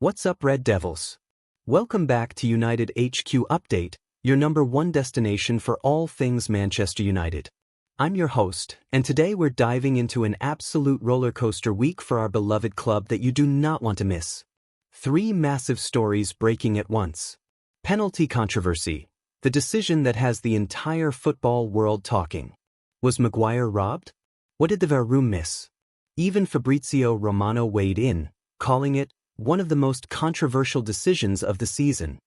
What's up, Red Devils? Welcome back to United HQ Update, your number one destination for all things Manchester United. I'm your host, and today we're diving into an absolute rollercoaster week for our beloved club that you do not want to miss. 3 massive stories breaking at once. Penalty controversy, the decision that has the entire football world talking. Was Maguire robbed? What did the VAR room miss? Even Fabrizio Romano weighed in, calling it one of the most controversial decisions of the season.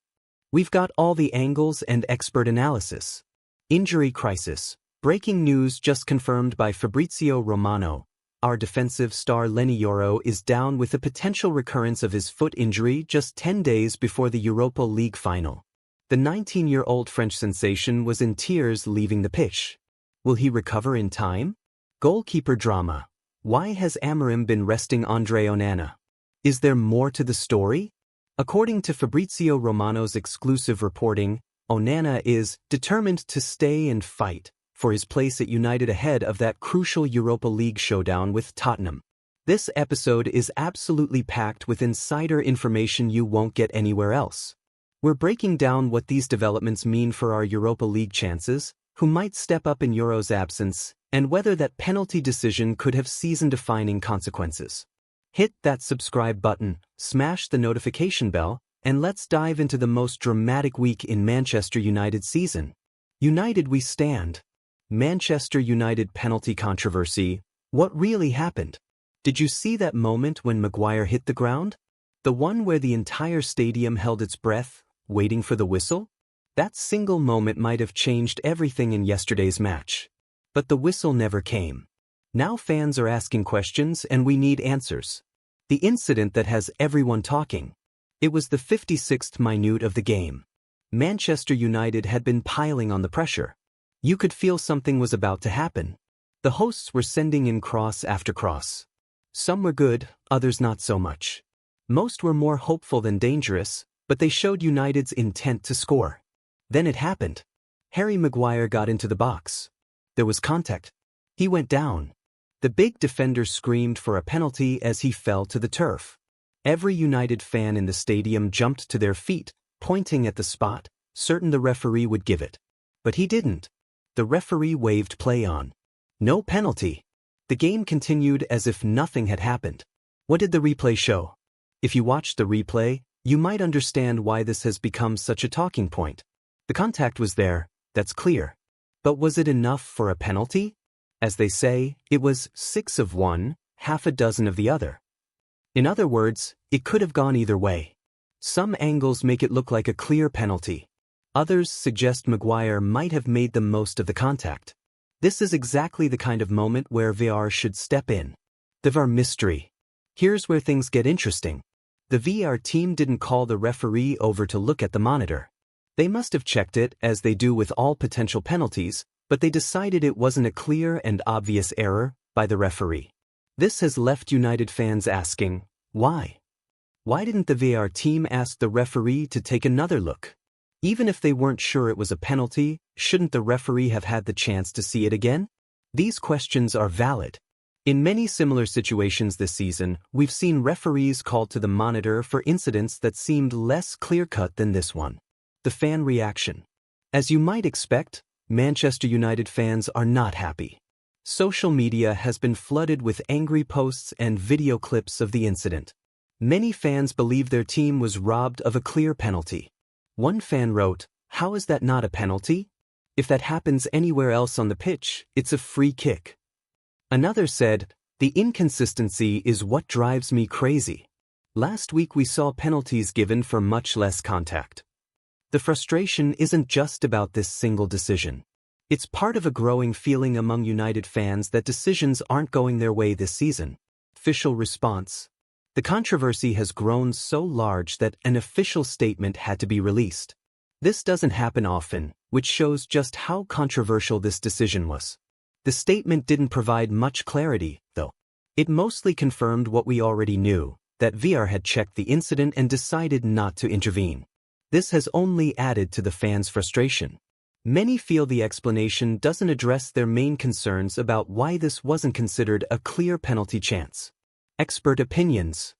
We've got all the angles and expert analysis. Injury crisis. Breaking news just confirmed by Fabrizio Romano. Our defensive star Leny Yoro is down with a potential recurrence of his foot injury just 10 days before the Europa League final. The 19-year-old French sensation was in tears leaving the pitch. Will he recover in time? Goalkeeper drama. Why has Amorim been resting Andre Onana? Is there more to the story? According to Fabrizio Romano's exclusive reporting, Onana is determined to stay and fight for his place at United ahead of that crucial Europa League showdown with Tottenham. This episode is absolutely packed with insider information you won't get anywhere else. We're breaking down what these developments mean for our Europa League chances, who might step up in Yoro's absence, and whether that penalty decision could have season-defining consequences. Hit that subscribe button, smash the notification bell, and let's dive into the most dramatic week in Manchester United season. United we stand. Manchester United penalty controversy. What really happened? Did you see that moment when Maguire hit the ground? The one where the entire stadium held its breath, waiting for the whistle? That single moment might have changed everything in yesterday's match. But the whistle never came. Now fans are asking questions and we need answers. The incident that has everyone talking. It was the 56th minute of the game. Manchester United had been piling on the pressure. You could feel something was about to happen. The hosts were sending in cross after cross. Some were good, others not so much. Most were more hopeful than dangerous, but they showed United's intent to score. Then it happened. Harry Maguire got into the box. There was contact. He went down. The big defender screamed for a penalty as he fell to the turf. Every United fan in the stadium jumped to their feet, pointing at the spot, certain the referee would give it. But he didn't. The referee waved play on. No penalty. The game continued as if nothing had happened. What did the replay show? If you watched the replay, you might understand why this has become such a talking point. The contact was there, that's clear. But was it enough for a penalty? As they say, it was 6 of one, half a dozen of the other. In other words, it could have gone either way. Some angles make it look like a clear penalty. Others suggest Maguire might have made the most of the contact. This is exactly the kind of moment where VAR should step in. The VAR mystery. Here's where things get interesting. The VAR team didn't call the referee over to look at the monitor. They must have checked it, as they do with all potential penalties, but they decided it wasn't a clear and obvious error by the referee. This has left United fans asking, why? Why didn't the VAR team ask the referee to take another look? Even if they weren't sure it was a penalty, shouldn't the referee have had the chance to see it again? These questions are valid. In many similar situations this season, we've seen referees called to the monitor for incidents that seemed less clear-cut than this one. The fan reaction. As you might expect, Manchester United fans are not happy. Social media has been flooded with angry posts and video clips of the incident. Many fans believe their team was robbed of a clear penalty. One fan wrote, "How is that not a penalty? If that happens anywhere else on the pitch, it's a free kick." Another said, "The inconsistency is what drives me crazy. Last week we saw penalties given for much less contact." The frustration isn't just about this single decision. It's part of a growing feeling among United fans that decisions aren't going their way this season. Official response. The controversy has grown so large that an official statement had to be released. This doesn't happen often, which shows just how controversial this decision was. The statement didn't provide much clarity, though. It mostly confirmed what we already knew, that VAR had checked the incident and decided not to intervene. This has only added to the fans' frustration. Many feel the explanation doesn't address their main concerns about why this wasn't considered a clear penalty chance. Expert opinions.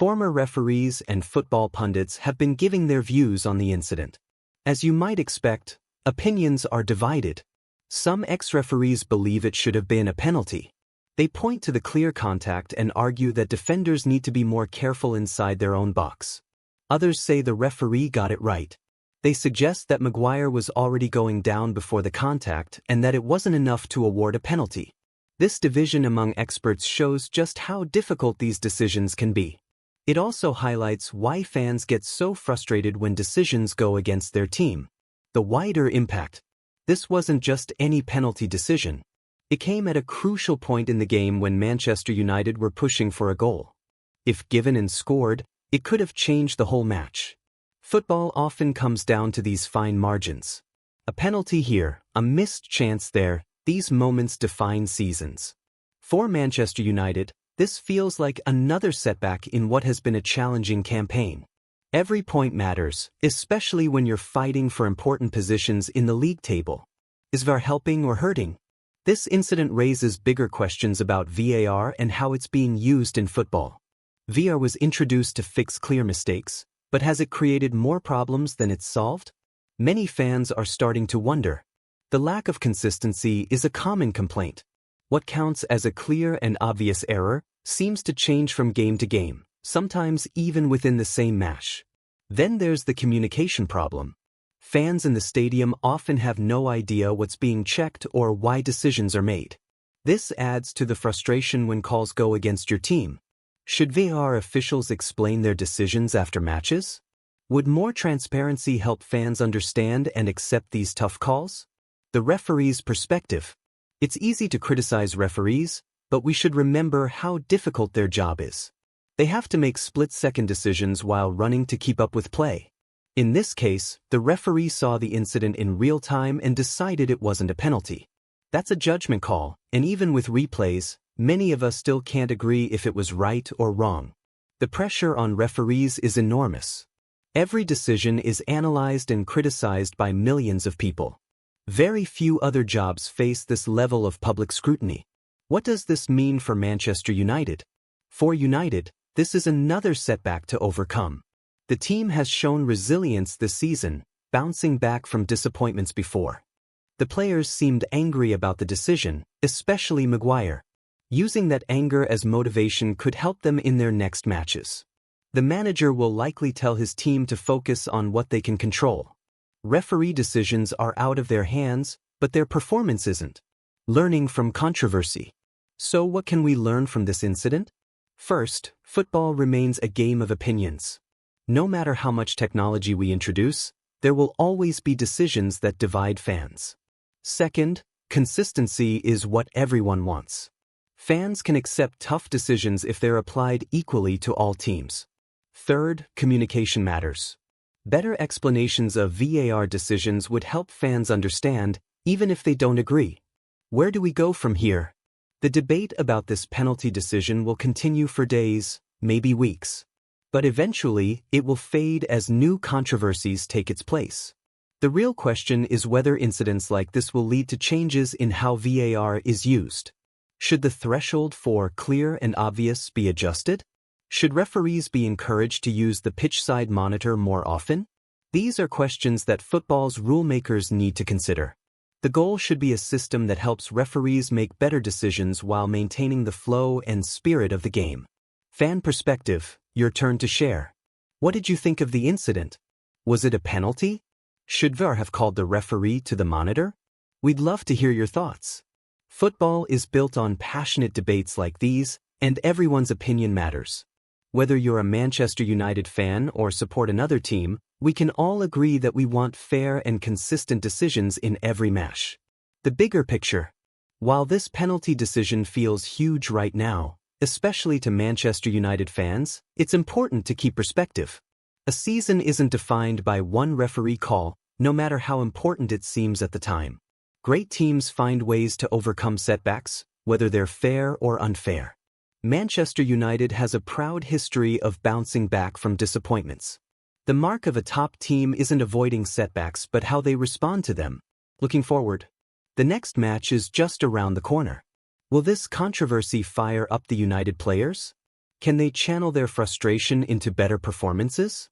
Former referees and football pundits have been giving their views on the incident. As you might expect, opinions are divided. Some ex-referees believe it should have been a penalty. They point to the clear contact and argue that defenders need to be more careful inside their own box. Others say the referee got it right. They suggest that Maguire was already going down before the contact and that it wasn't enough to award a penalty. This division among experts shows just how difficult these decisions can be. It also highlights why fans get so frustrated when decisions go against their team. The wider impact. This wasn't just any penalty decision. It came at a crucial point in the game when Manchester United were pushing for a goal. If given and scored, it could have changed the whole match. Football often comes down to these fine margins. A penalty here, a missed chance there, these moments define seasons. For Manchester United, this feels like another setback in what has been a challenging campaign. Every point matters, especially when you're fighting for important positions in the league table. Is VAR helping or hurting? This incident raises bigger questions about VAR and how it's being used in football. VAR was introduced to fix clear mistakes, but has it created more problems than it's solved? Many fans are starting to wonder. The lack of consistency is a common complaint. What counts as a clear and obvious error seems to change from game to game, sometimes even within the same match. Then there's the communication problem. Fans in the stadium often have no idea what's being checked or why decisions are made. This adds to the frustration when calls go against your team. Should VAR officials explain their decisions after matches? Would more transparency help fans understand and accept these tough calls? The referee's perspective. It's easy to criticize referees, but we should remember how difficult their job is. They have to make split-second decisions while running to keep up with play. In this case, the referee saw the incident in real time and decided it wasn't a penalty. That's a judgment call, and even with replays, many of us still can't agree if it was right or wrong. The pressure on referees is enormous. Every decision is analyzed and criticized by millions of people. Very few other jobs face this level of public scrutiny. What does this mean for Manchester United? For United, this is another setback to overcome. The team has shown resilience this season, bouncing back from disappointments before. The players seemed angry about the decision, especially Maguire. Using that anger as motivation could help them in their next matches. The manager will likely tell his team to focus on what they can control. Referee decisions are out of their hands, but their performance isn't. Learning from controversy. So what can we learn from this incident? First, football remains a game of opinions. No matter how much technology we introduce, there will always be decisions that divide fans. Second, consistency is what everyone wants. Fans can accept tough decisions if they're applied equally to all teams. Third, communication matters. Better explanations of VAR decisions would help fans understand, even if they don't agree. Where do we go from here? The debate about this penalty decision will continue for days, maybe weeks. But eventually, it will fade as new controversies take its place. The real question is whether incidents like this will lead to changes in how VAR is used. Should the threshold for clear and obvious be adjusted? Should referees be encouraged to use the pitch-side monitor more often? These are questions that football's rulemakers need to consider. The goal should be a system that helps referees make better decisions while maintaining the flow and spirit of the game. Fan perspective, your turn to share. What did you think of the incident? Was it a penalty? Should VAR have called the referee to the monitor? We'd love to hear your thoughts. Football is built on passionate debates like these, and everyone's opinion matters. Whether you're a Manchester United fan or support another team, we can all agree that we want fair and consistent decisions in every match. The bigger picture. While this penalty decision feels huge right now, especially to Manchester United fans, it's important to keep perspective. A season isn't defined by one referee call, no matter how important it seems at the time. Great teams find ways to overcome setbacks, whether they're fair or unfair. Manchester United has a proud history of bouncing back from disappointments. The mark of a top team isn't avoiding setbacks but how they respond to them. Looking forward. The next match is just around the corner. Will this controversy fire up the United players? Can they channel their frustration into better performances?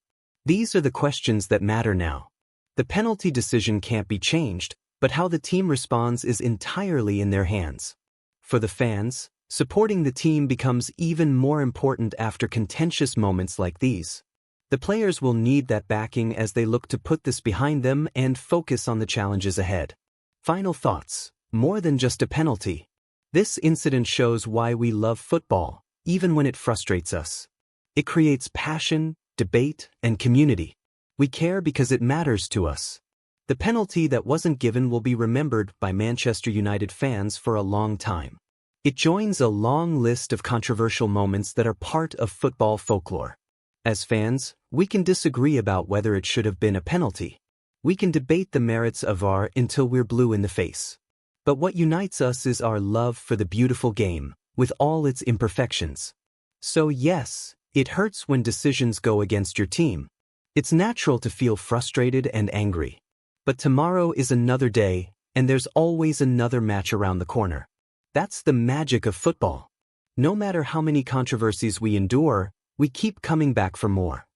These are the questions that matter now. The penalty decision can't be changed, but how the team responds is entirely in their hands. For the fans, supporting the team becomes even more important after contentious moments like these. The players will need that backing as they look to put this behind them and focus on the challenges ahead. Final thoughts. More than just a penalty. This incident shows why we love football, even when it frustrates us. It creates passion, debate, and community. We care because it matters to us. The penalty that wasn't given will be remembered by Manchester United fans for a long time. It joins a long list of controversial moments that are part of football folklore. As fans, we can disagree about whether it should have been a penalty. We can debate the merits of VAR until we're blue in the face. But what unites us is our love for the beautiful game, with all its imperfections. So yes, it hurts when decisions go against your team. It's natural to feel frustrated and angry. But tomorrow is another day, and there's always another match around the corner. That's the magic of football. No matter how many controversies we endure, we keep coming back for more.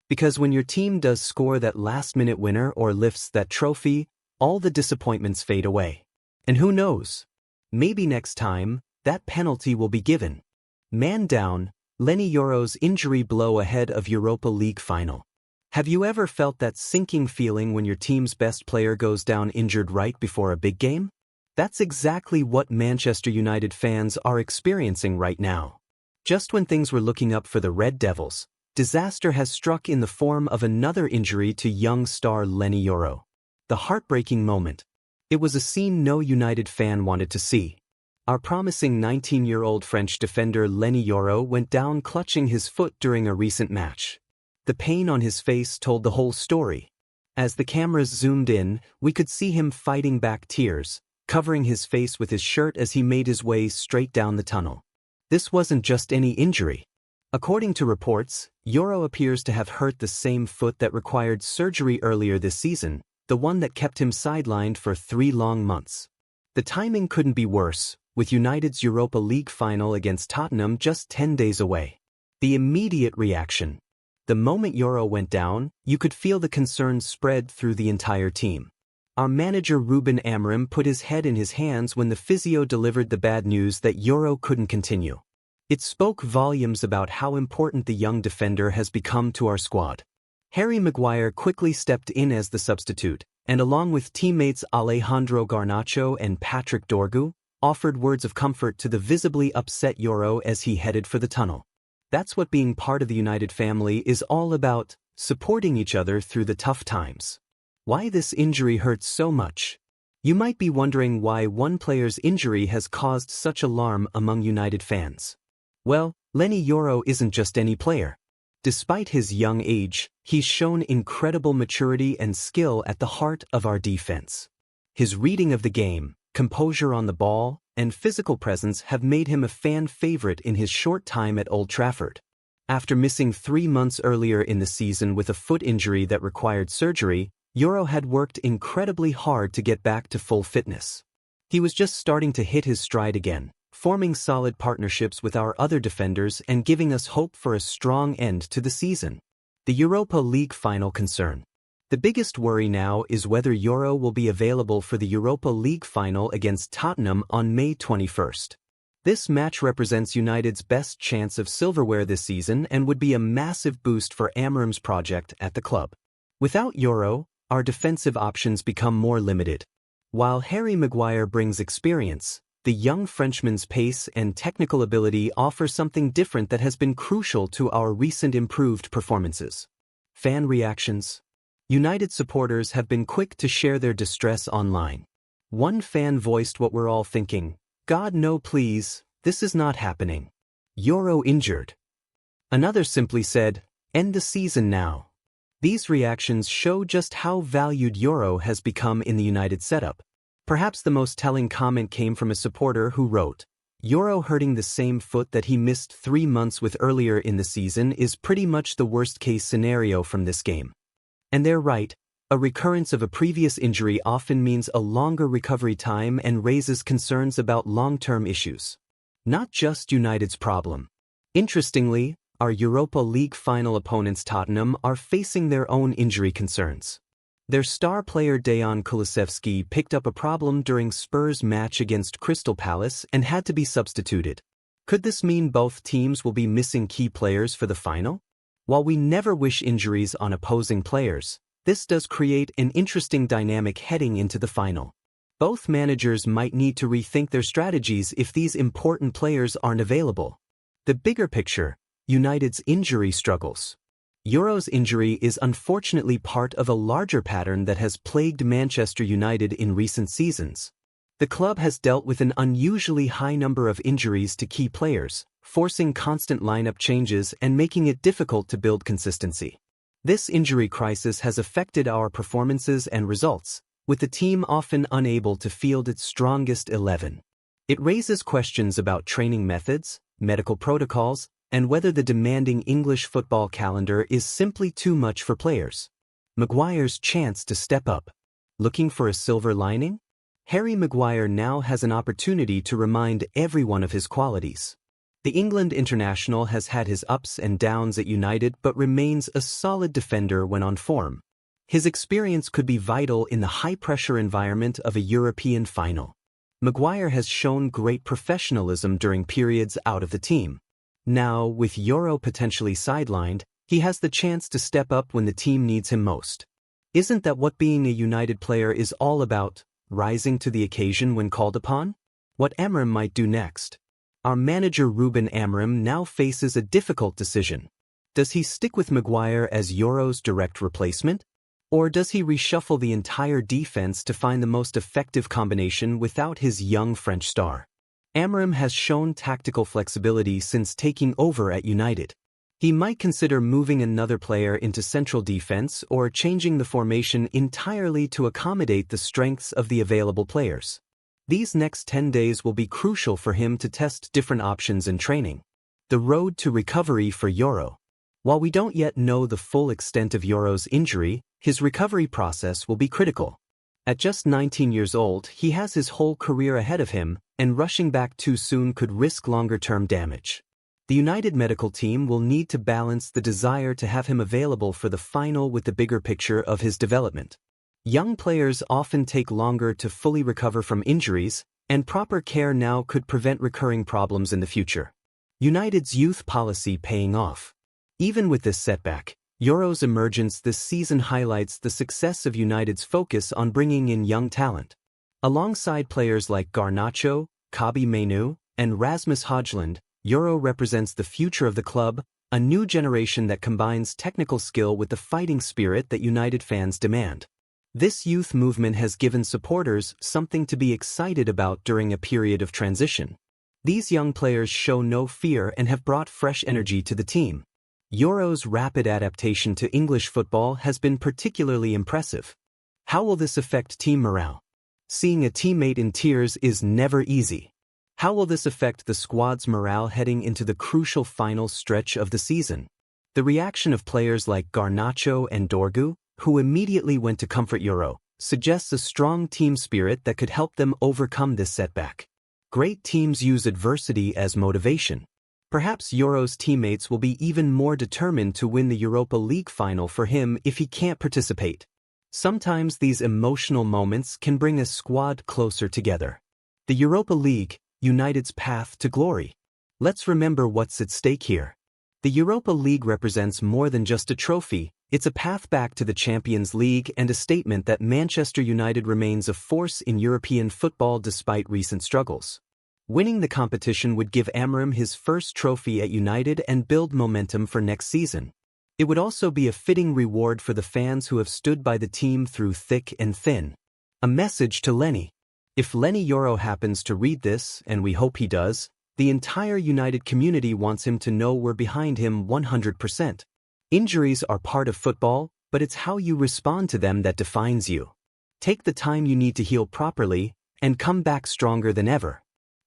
Because when your team does score that last-minute winner or lifts that trophy, all the disappointments fade away. And who knows? Maybe next time, that penalty will be given. Man down, Leny Yoro's injury blow ahead of Europa League final. Have you ever felt that sinking feeling when your team's best player goes down injured right before a big game? That's exactly what Manchester United fans are experiencing right now. Just when things were looking up for the Red Devils, disaster has struck in the form of another injury to young star Leny Yoro. The heartbreaking moment. It was a scene no United fan wanted to see. Our promising 19-year-old French defender Leny Yoro went down clutching his foot during a recent match. The pain on his face told the whole story. As the cameras zoomed in, we could see him fighting back tears, covering his face with his shirt as he made his way straight down the tunnel. This wasn't just any injury. According to reports, Yoro appears to have hurt the same foot that required surgery earlier this season, the one that kept him sidelined for 3 long months. The timing couldn't be worse, with United's Europa League final against Tottenham just 10 days away. The immediate reaction. The moment Yoro went down, you could feel the concern spread through the entire team. Our manager Ruben Amorim put his head in his hands when the physio delivered the bad news that Yoro couldn't continue. It spoke volumes about how important the young defender has become to our squad. Harry Maguire quickly stepped in as the substitute, and along with teammates Alejandro Garnacho and Patrick Dorgu, offered words of comfort to the visibly upset Yoro as he headed for the tunnel. That's what being part of the United family is all about, supporting each other through the tough times. Why this injury hurts so much? You might be wondering why one player's injury has caused such alarm among United fans. Well, Leny Yoro isn't just any player. Despite his young age, he's shown incredible maturity and skill at the heart of our defense. His reading of the game, composure on the ball, and physical presence have made him a fan favorite in his short time at Old Trafford. After missing 3 months earlier in the season with a foot injury that required surgery, Yoro had worked incredibly hard to get back to full fitness. He was just starting to hit his stride again, forming solid partnerships with our other defenders and giving us hope for a strong end to the season. The Europa League final concern. The biggest worry now is whether Yoro will be available for the Europa League final against Tottenham on May 21st. This match represents United's best chance of silverware this season and would be a massive boost for Amorim's project at the club. Without Yoro, our defensive options become more limited. While Harry Maguire brings experience, the young Frenchman's pace and technical ability offer something different that has been crucial to our recent improved performances. Fan reactions. United supporters have been quick to share their distress online. One fan voiced what we're all thinking: "God no please, this is not happening. Yoro injured." Another simply said, "End the season now." These reactions show just how valued Yoro has become in the United setup. Perhaps the most telling comment came from a supporter who wrote, "Yoro hurting the same foot that he missed 3 months with earlier in the season is pretty much the worst-case scenario from this game." And they're right, a recurrence of a previous injury often means a longer recovery time and raises concerns about long-term issues. Not just United's problem. Interestingly, our Europa League final opponents Tottenham are facing their own injury concerns. Their star player Dejan Kulusevski picked up a problem during Spurs' match against Crystal Palace and had to be substituted. Could this mean both teams will be missing key players for the final? While we never wish injuries on opposing players, this does create an interesting dynamic heading into the final. Both managers might need to rethink their strategies if these important players aren't available. The bigger picture, United's injury struggles. Euro's injury is unfortunately part of a larger pattern that has plagued Manchester United in recent seasons. The club has dealt with an unusually high number of injuries to key players, forcing constant lineup changes and making it difficult to build consistency. This injury crisis has affected our performances and results, with the team often unable to field its strongest 11. It raises questions about training methods, medical protocols, and whether the demanding English football calendar is simply too much for players. Maguire's chance to step up. Looking for a silver lining? Harry Maguire now has an opportunity to remind everyone of his qualities. The England international has had his ups and downs at United but remains a solid defender when on form. His experience could be vital in the high-pressure environment of a European final. Maguire has shown great professionalism during periods out of the team. Now, with Euro potentially sidelined, he has the chance to step up when the team needs him most. Isn't that what being a United player is all about, rising to the occasion when called upon? What Amorim might do next? Our manager Ruben Amorim now faces a difficult decision. Does he stick with Maguire as Euro's direct replacement? Or does he reshuffle the entire defense to find the most effective combination without his young French star? Amorim has shown tactical flexibility since taking over at United. He might consider moving another player into central defense or changing the formation entirely to accommodate the strengths of the available players. These next 10 days will be crucial for him to test different options in training. The road to recovery for Euro. While we don't yet know the full extent of Euro's injury, his recovery process will be critical. At just 19 years old, he has his whole career ahead of him, and rushing back too soon could risk longer-term damage. The United medical team will need to balance the desire to have him available for the final with the bigger picture of his development. Young players often take longer to fully recover from injuries, and proper care now could prevent recurring problems in the future. United's youth policy paying off. Even with this setback, Euro's emergence this season highlights the success of United's focus on bringing in young talent. Alongside players like Garnacho, Kobbie Mainoo, and Rasmus Højlund, Euro represents the future of the club, a new generation that combines technical skill with the fighting spirit that United fans demand. This youth movement has given supporters something to be excited about during a period of transition. These young players show no fear and have brought fresh energy to the team. Euro's rapid adaptation to English football has been particularly impressive. How will this affect team morale? Seeing a teammate in tears is never easy. How will this affect the squad's morale heading into the crucial final stretch of the season? The reaction of players like Garnacho and Dorgu, who immediately went to comfort Euro, suggests a strong team spirit that could help them overcome this setback. Great teams use adversity as motivation. Perhaps Euro's teammates will be even more determined to win the Europa League final for him if he can't participate. Sometimes these emotional moments can bring a squad closer together. The Europa League, United's path to glory. Let's remember what's at stake here. The Europa League represents more than just a trophy, it's a path back to the Champions League and a statement that Manchester United remains a force in European football despite recent struggles. Winning the competition would give Amorim his first trophy at United and build momentum for next season. It would also be a fitting reward for the fans who have stood by the team through thick and thin. A message to Lenny. If Lenny Euro happens to read this, and we hope he does, the entire United community wants him to know we're behind him 100%. Injuries are part of football, but it's how you respond to them that defines you. Take the time you need to heal properly, and come back stronger than ever.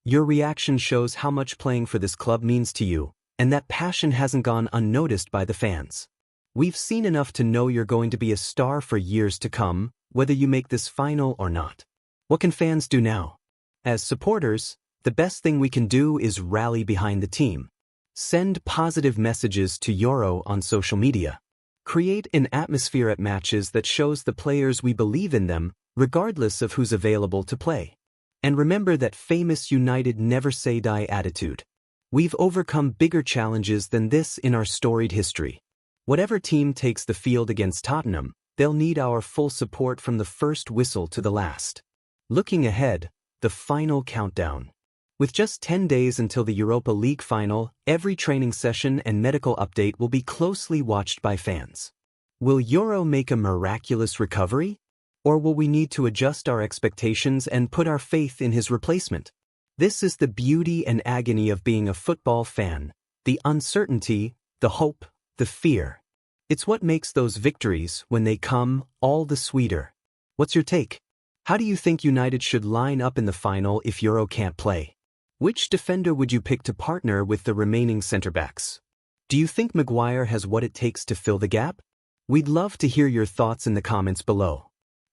Your reaction shows how much playing for this club means to you, and that passion hasn't gone unnoticed by the fans. We've seen enough to know you're going to be a star for years to come, whether you make this final or not. What can fans do now? As supporters, the best thing we can do is rally behind the team. Send positive messages to Euro on social media. Create an atmosphere at matches that shows the players we believe in them, regardless of who's available to play. And remember that famous United never say die attitude. We've overcome bigger challenges than this in our storied history. Whatever team takes the field against Tottenham, they'll need our full support from the first whistle to the last. Looking ahead, the final countdown. With just 10 days until the Europa League final, every training session and medical update will be closely watched by fans. Will Euro make a miraculous recovery? Or will we need to adjust our expectations and put our faith in his replacement? This is the beauty and agony of being a football fan. The uncertainty, the hope, the fear. It's what makes those victories, when they come, all the sweeter. What's your take? How do you think United should line up in the final if Euro can't play? Which defender would you pick to partner with the remaining centre-backs? Do you think Maguire has what it takes to fill the gap? We'd love to hear your thoughts in the comments below.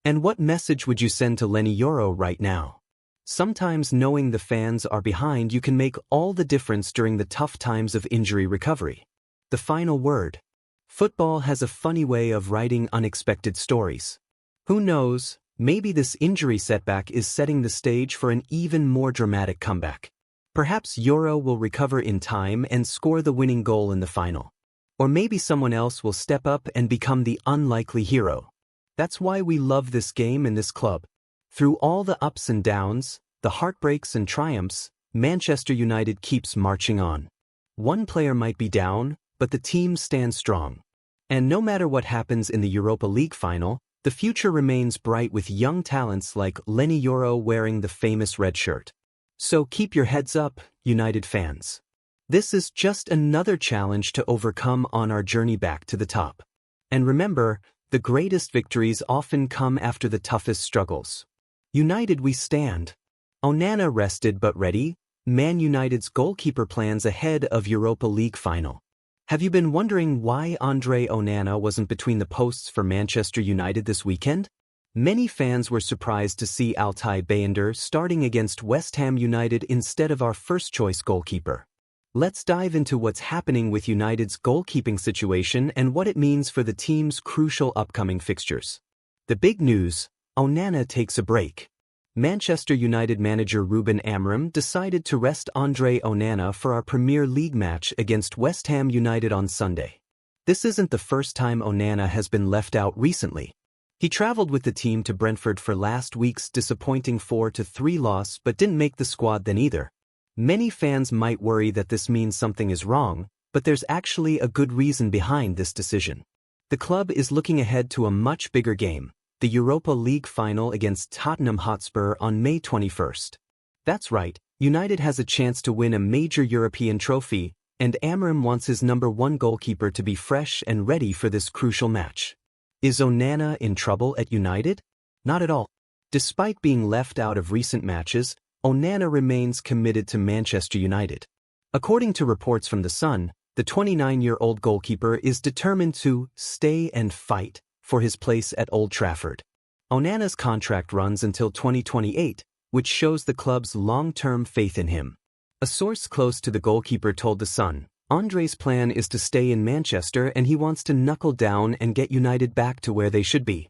And what message would you send to Lenny Euro right now? Sometimes knowing the fans are behind you can make all the difference during the tough times of injury recovery. The final word. Football has a funny way of writing unexpected stories. Who knows? Maybe this injury setback is setting the stage for an even more dramatic comeback. Perhaps Euro will recover in time and score the winning goal in the final. Or maybe someone else will step up and become the unlikely hero. That's why we love this game and this club. Through all the ups and downs, the heartbreaks and triumphs, Manchester United keeps marching on. One player might be down, but the team stands strong. And no matter what happens in the Europa League final, the future remains bright with young talents like Lenny Euro wearing the famous red shirt. So keep your heads up, United fans. This is just another challenge to overcome on our journey back to the top. And remember, the greatest victories often come after the toughest struggles. United we stand. Onana rested but ready. Man United's goalkeeper plans ahead of Europa League final. Have you been wondering why Andre Onana wasn't between the posts for Manchester United this weekend? Many fans were surprised to see Altay Bayındır starting against West Ham United instead of our first-choice goalkeeper. Let's dive into what's happening with United's goalkeeping situation and what it means for the team's crucial upcoming fixtures. The big news: Onana takes a break. Manchester United manager Ruben Amorim decided to rest Andre Onana for our Premier League match against West Ham United on Sunday. This isn't the first time Onana has been left out recently. He traveled with the team to Brentford for last week's disappointing 4-3 loss but didn't make the squad then either. Many fans might worry that this means something is wrong, but there's actually a good reason behind this decision. The club is looking ahead to a much bigger game, the Europa League final against Tottenham Hotspur on May 21st. That's right, United has a chance to win a major European trophy, and Amorim wants his number one goalkeeper to be fresh and ready for this crucial match. Is Onana in trouble at United? Not at all. Despite being left out of recent matches, Onana remains committed to Manchester United. According to reports from The Sun, the 29-year-old goalkeeper is determined to stay and fight for his place at Old Trafford. Onana's contract runs until 2028, which shows the club's long-term faith in him. A source close to the goalkeeper told The Sun, Andre's plan is to stay in Manchester and he wants to knuckle down and get United back to where they should be.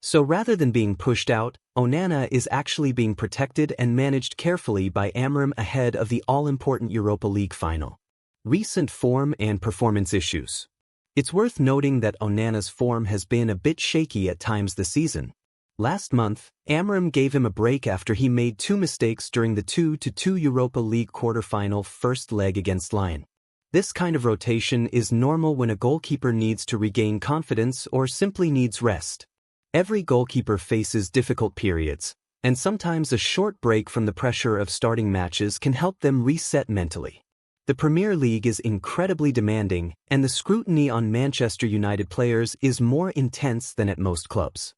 So rather than being pushed out, Onana is actually being protected and managed carefully by Amorim ahead of the all-important Europa League final. Recent form and performance issues. It's worth noting that Onana's form has been a bit shaky at times this season. Last month, Amorim gave him a break after he made two mistakes during the 2-2 Europa League quarter-final first leg against Lyon. This kind of rotation is normal when a goalkeeper needs to regain confidence or simply needs rest. Every goalkeeper faces difficult periods, and sometimes a short break from the pressure of starting matches can help them reset mentally. The Premier League is incredibly demanding, and the scrutiny on Manchester United players is more intense than at most clubs.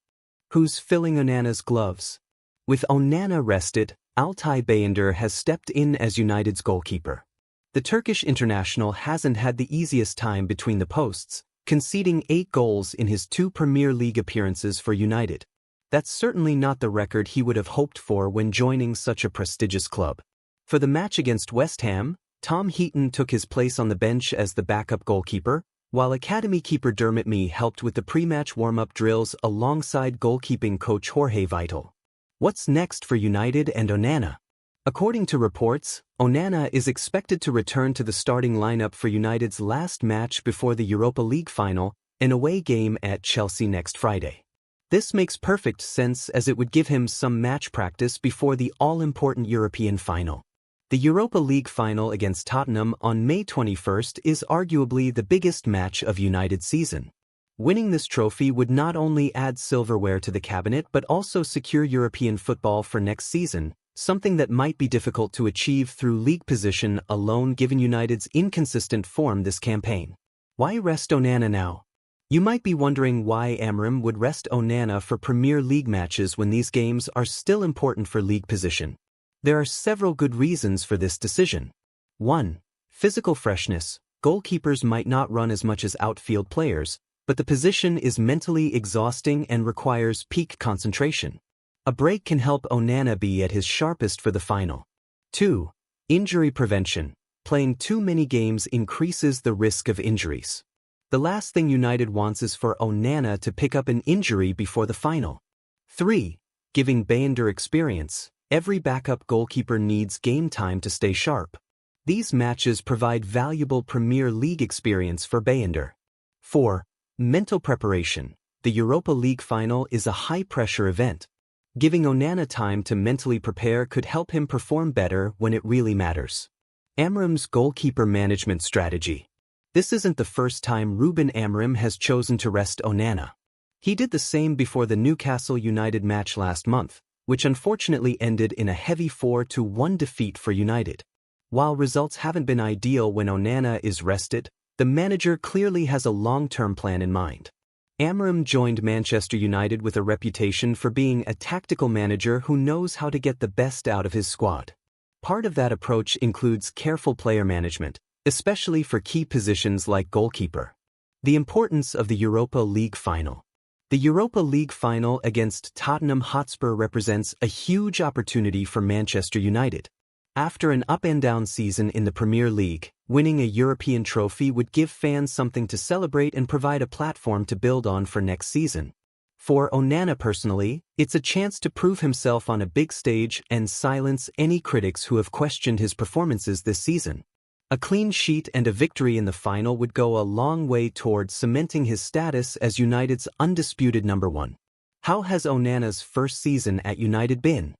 Who's filling Onana's gloves? With Onana rested, Altay Bayındır has stepped in as United's goalkeeper. The Turkish international hasn't had the easiest time between the posts, conceding 8 goals in his 2 Premier League appearances for United. That's certainly not the record he would have hoped for when joining such a prestigious club. For the match against West Ham, Tom Heaton took his place on the bench as the backup goalkeeper, while academy keeper Dermot Mee helped with the pre-match warm-up drills alongside goalkeeping coach Jorge Vital. What's next for United and Onana? According to reports, Onana is expected to return to the starting lineup for United's last match before the Europa League final, an away game at Chelsea next Friday. This makes perfect sense as it would give him some match practice before the all-important European final. The Europa League final against Tottenham on May 21st is arguably the biggest match of United's season. Winning this trophy would not only add silverware to the cabinet but also secure European football for next season, something that might be difficult to achieve through league position alone given United's inconsistent form this campaign. Why rest Onana now? You might be wondering why Amorim would rest Onana for Premier League matches when these games are still important for league position. There are several good reasons for this decision. 1. Physical freshness. Goalkeepers might not run as much as outfield players, but the position is mentally exhausting and requires peak concentration. A break can help Onana be at his sharpest for the final. 2. Injury prevention. Playing too many games increases the risk of injuries. The last thing United wants is for Onana to pick up an injury before the final. 3. Giving Bayender experience. Every backup goalkeeper needs game time to stay sharp. These matches provide valuable Premier League experience for Bayender. 4. Mental preparation. The Europa League final is a high-pressure event. Giving Onana time to mentally prepare could help him perform better when it really matters. Amorim's goalkeeper management strategy. This isn't the first time Ruben Amorim has chosen to rest Onana. He did the same before the Newcastle United match last month, which unfortunately ended in a heavy 4-1 defeat for United. While results haven't been ideal when Onana is rested, the manager clearly has a long-term plan in mind. Amorim joined Manchester United with a reputation for being a tactical manager who knows how to get the best out of his squad. Part of that approach includes careful player management, especially for key positions like goalkeeper. The importance of the Europa League final. The Europa League final against Tottenham Hotspur represents a huge opportunity for Manchester United. After an up-and-down season in the Premier League, winning a European trophy would give fans something to celebrate and provide a platform to build on for next season. For Onana personally, it's a chance to prove himself on a big stage and silence any critics who have questioned his performances this season. A clean sheet and a victory in the final would go a long way towards cementing his status as United's undisputed number one. How has Onana's first season at United been?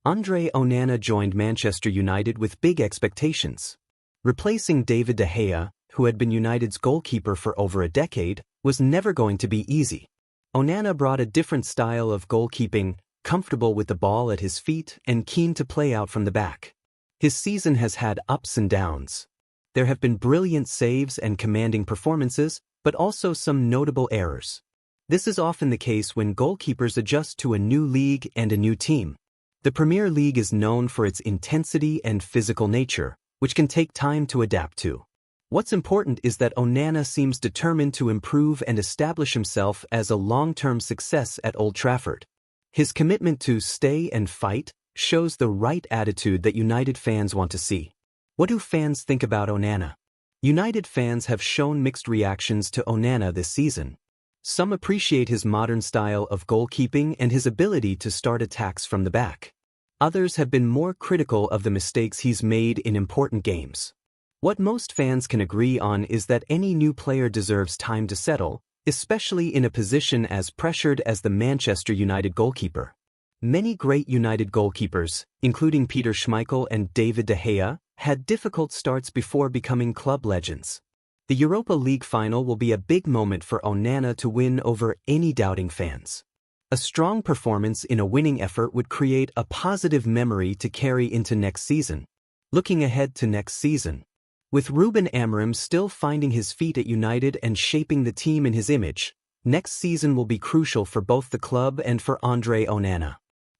Andre Onana joined Manchester United with big expectations. Replacing David De Gea, who had been United's goalkeeper for over a decade, was never going to be easy. Onana brought a different style of goalkeeping, comfortable with the ball at his feet and keen to play out from the back. His season has had ups and downs. There have been brilliant saves and commanding performances, but also some notable errors. This is often the case when goalkeepers adjust to a new league and a new team. The Premier League is known for its intensity and physical nature, which can take time to adapt to. What's important is that Onana seems determined to improve and establish himself as a long-term success at Old Trafford. His commitment to stay and fight shows the right attitude that United fans want to see. What do fans think about Onana? United fans have shown mixed reactions to Onana this season. Some appreciate his modern style of goalkeeping and his ability to start attacks from the back. Others have been more critical of the mistakes he's made in important games. What most fans can agree on is that any new player deserves time to settle, especially in a position as pressured as the Manchester United goalkeeper. Many great United goalkeepers, including Peter Schmeichel and David De Gea, had difficult starts before becoming club legends. The Europa League final will be a big moment for Onana to win over any doubting fans. A strong performance in a winning effort would create a positive memory to carry into next season. Looking ahead to next season. With Ruben Amorim still finding his feet at United and shaping the team in his image, next season will be crucial for both the club and for Andre Onana.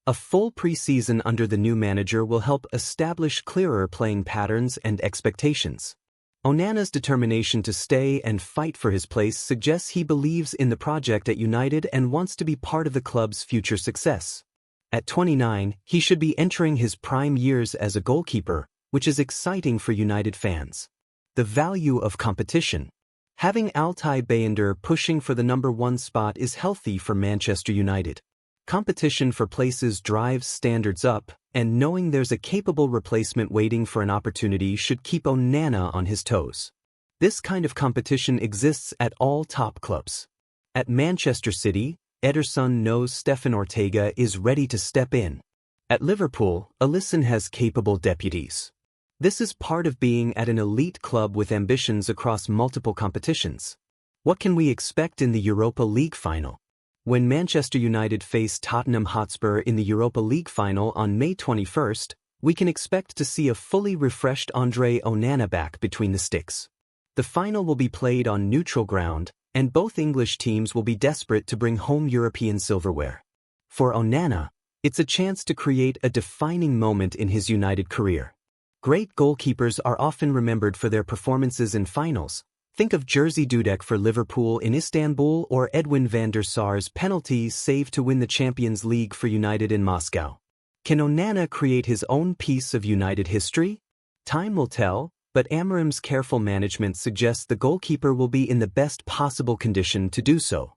A full pre-season under the new manager will help establish clearer playing patterns and expectations. Onana's determination to stay and fight for his place suggests he believes in the project at United and wants to be part of the club's future success. At 29, he should be entering his prime years as a goalkeeper, which is exciting for United fans. The value of competition. Having Altay Bayındır pushing for the number 1 spot is healthy for Manchester United. Competition for places drives standards up, and knowing there's a capable replacement waiting for an opportunity should keep Onana on his toes. This kind of competition exists at all top clubs. At Manchester City, Ederson knows Stefan Ortega is ready to step in. At Liverpool, Alisson has capable deputies. This is part of being at an elite club with ambitions across multiple competitions. What can we expect in the Europa League final? When Manchester United face Tottenham Hotspur in the Europa League final on May 21st, we can expect to see a fully refreshed Andre Onana back between the sticks. The final will be played on neutral ground, and both English teams will be desperate to bring home European silverware. For Onana, it's a chance to create a defining moment in his United career. Great goalkeepers are often remembered for their performances in finals. Think of Jerzy Dudek for Liverpool in Istanbul or Edwin van der Sar's penalties saved to win the Champions League for United in Moscow. Can Onana create his own piece of United history? Time will tell, but Amorim's careful management suggests the goalkeeper will be in the best possible condition to do so.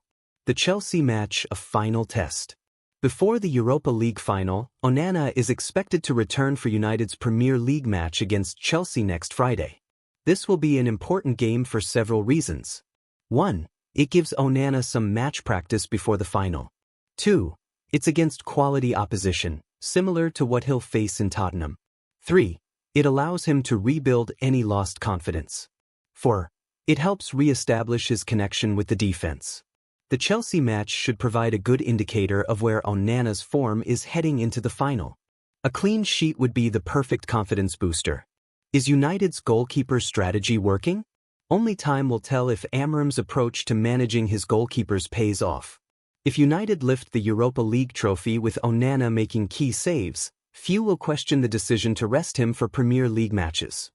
The Chelsea match, a final test. Before the Europa League final, Onana is expected to return for United's Premier League match against Chelsea next Friday. This will be an important game for several reasons. 1. It gives Onana some match practice before the final. 2. It's against quality opposition, similar to what he'll face in Tottenham. 3. It allows him to rebuild any lost confidence. 4. It helps re-establish his connection with the defense. The Chelsea match should provide a good indicator of where Onana's form is heading into the final. A clean sheet would be the perfect confidence booster. Is United's goalkeeper strategy working? Only time will tell if Amorim's approach to managing his goalkeepers pays off. If United lift the Europa League trophy with Onana making key saves, few will question the decision to rest him for Premier League matches.